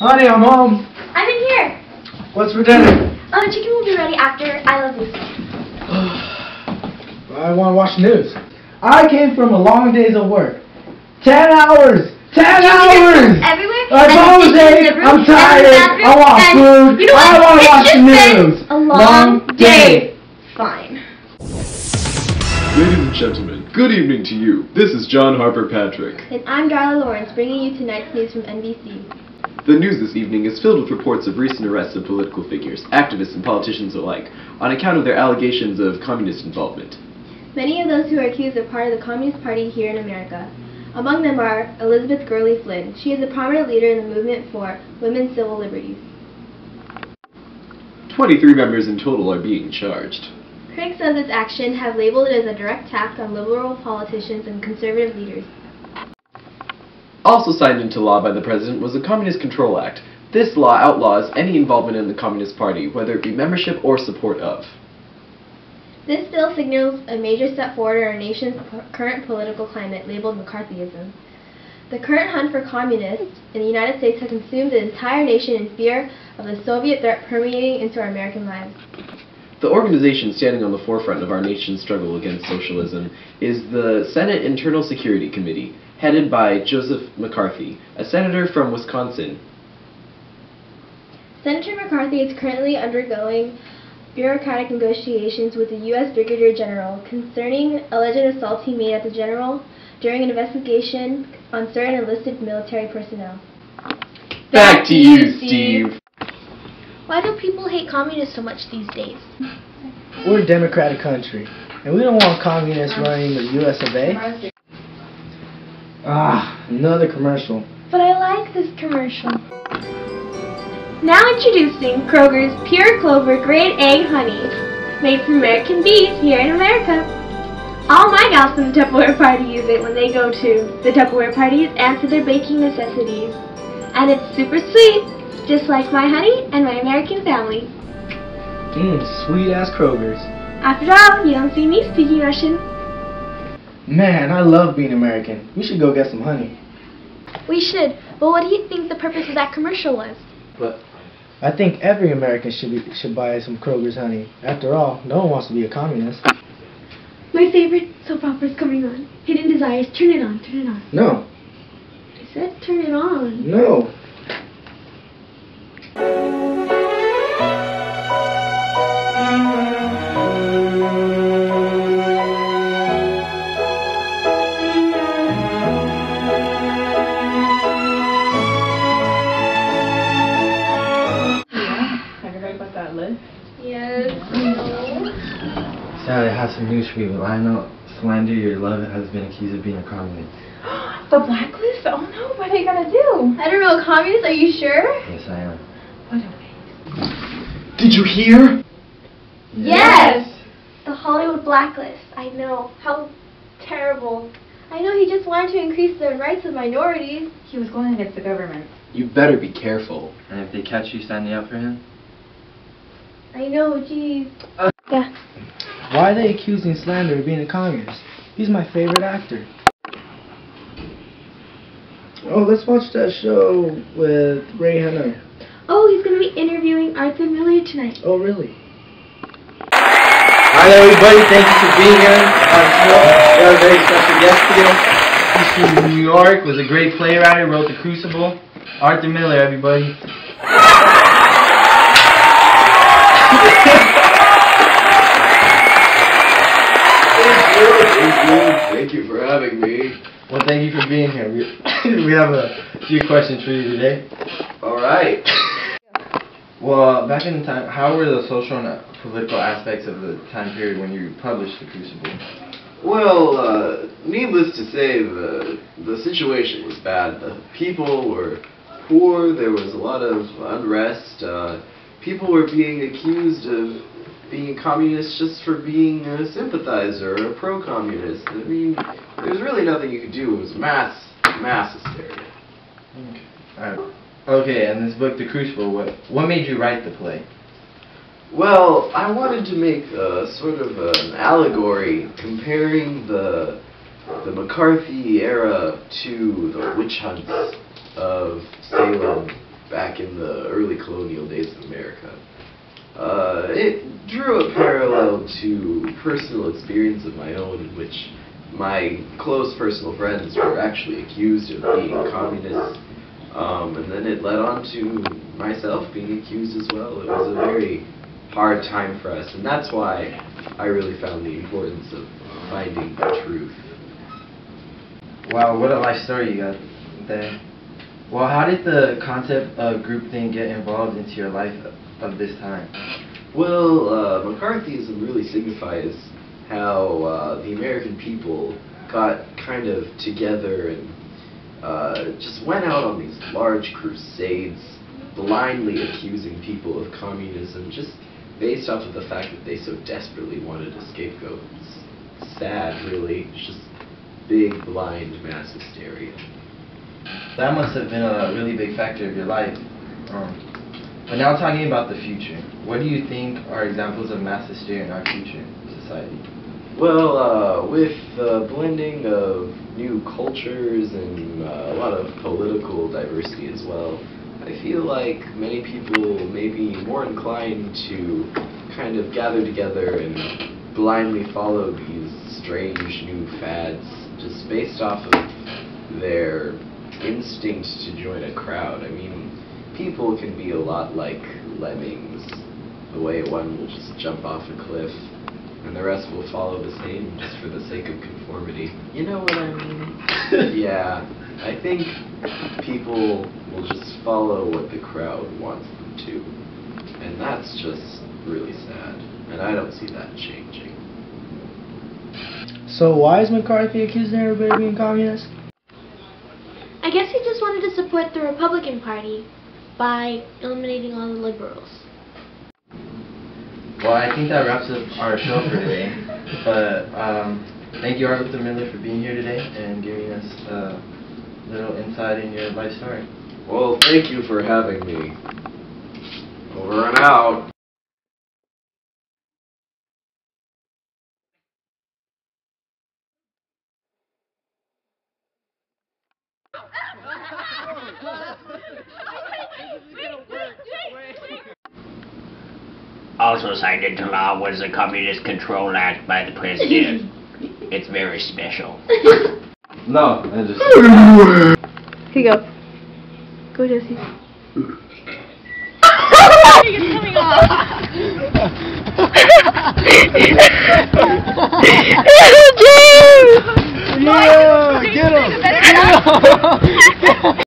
Honey, I'm home. I'm in here. What's for dinner? Chicken will be ready after I love you. I want to watch the news. I came from a long days of work. 10 hours! 10 hours! Everywhere. My bones ache. I'm tired. I want food. You know what? I want to watch the news. A long day. Fine. Ladies and gentlemen, good evening to you. This is John Harper Patrick. And I'm Darla Lawrence, bringing you tonight's news from NBC. The news this evening is filled with reports of recent arrests of political figures, activists and politicians alike, on account of their allegations of communist involvement. Many of those who are accused are part of the Communist Party here in America. Among them are Elizabeth Gurley Flynn. She is a prominent leader in the movement for women's civil liberties. 23 members in total are being charged. Critics of this action have labeled it as a direct attack on liberal politicians and conservative leaders. Also signed into law by the President was the Communist Control Act. This law outlaws any involvement in the Communist Party, whether it be membership or support of. This bill signals a major step forward in our nation's current political climate, labeled mcarthyism. The current hunt for communists in the United States has consumed the entire nation in fear of the Soviet threat permeating into our American lives. The organization standing on the forefront of our nation's struggle against socialism is the Senate Internal Security Committee, headed by Joseph McCarthy, a senator from Wisconsin. Senator McCarthy is currently undergoing bureaucratic negotiations with the U.S. Brigadier General concerning alleged assaults he made at the general during an investigation on certain enlisted military personnel. Back to you, Steve. Why do people hate communists so much these days? We're a democratic country, and we don't want communists running the U.S. of A. Another commercial. But I like this commercial. Now introducing Kroger's Pure Clover Grade A Honey, made from American bees here in America. All my gals from the Tupperware party use it when they go to the Tupperware parties and for their baking necessities. And it's super sweet, just like my honey and my American family. Sweet ass Kroger's. After all, you don't see me speaking Russian. Man, I love being American. We should go get some honey. We should, but what do you think the purpose of that commercial was? But I think every American should buy some Kroger's honey. After all, no one wants to be a communist. My favorite soap opera is coming on. Hidden Desires. Turn it on. Turn it on. No. I said turn it on. No. Yes. Sally, I have some news for you. Lionel Slander, your love, has been accused of being a communist. The blacklist? Oh no, what are you gonna do? I don't know, communist, are you sure? Yes, I am. What a waste. Did you hear? Yes! The Hollywood blacklist. I know. How terrible. I know he just wanted to increase the rights of minorities. He was going against the government. You better be careful. And if they catch you standing up for him? I know, geez. Yeah. Why are they accusing Slander of being a communist? He's my favorite actor. Oh, let's watch that show with Ray Hanna. Oh, he's going to be interviewing Arthur Miller tonight. Oh, really? Hi everybody, thank you for being here on the show. We have a very special guest today. He's from New York, was a great playwright, wrote The Crucible. Arthur Miller, everybody. Thank you for having me. Well, thank you for being here. We have a few questions for you today. Alright. Well, back in the time, how were the social and political aspects of the time period when you published The Crucible? Well, needless to say, the situation was bad. The people were poor, there was a lot of unrest. People were being accused of being communists just for being a sympathizer or a pro-communist. I mean, there was really nothing you could do. It was mass hysteria. Okay, and this book, The Crucible, what made you write the play? Well, I wanted to make sort of an allegory comparing the McCarthy era to the witch hunts of Salem back back in the early colonial days of America. It drew a parallel to personal experience of my own in which my close personal friends were actually accused of being communists, and then it led on to myself being accused as well. It was a very hard time for us, and that's why I really found the importance of finding the truth. Wow, what a life story you got there. Well, how did the concept of groupthink get involved into your life of this time? Well, McCarthyism really signifies how the American people got kind of together and just went out on these large crusades, blindly accusing people of communism, just based off of the fact that they so desperately wanted a scapegoat. It's sad, really. It's just big, blind mass hysteria. That must have been a really big factor of your life. But now talking about the future, what do you think are examples of mass hysteria in our future society? Well, with the blending of new cultures and a lot of political diversity as well, I feel like many people may be more inclined to kind of gather together and blindly follow these strange new fads just based off of their instinct to join a crowd. I mean, people can be a lot like lemmings, the way one will just jump off a cliff and the rest will follow the same just for the sake of conformity. You know what I mean? Yeah, I think people will just follow what the crowd wants them to, and that's just really sad, and I don't see that changing. So why is McCarthy accusing everybody of being communist? I guess he just wanted to support the Republican Party by eliminating all the liberals. Well, I think that wraps up our show for today. But thank you, Arthur Miller, for being here today and giving us a little insight in your life story. Well, thank you for having me. Over and out. Also signed into law was the Communist Control Act by the President. It's very special. No, I just... Here you go. Go, Jesse. It's coming off. Yeah, get him!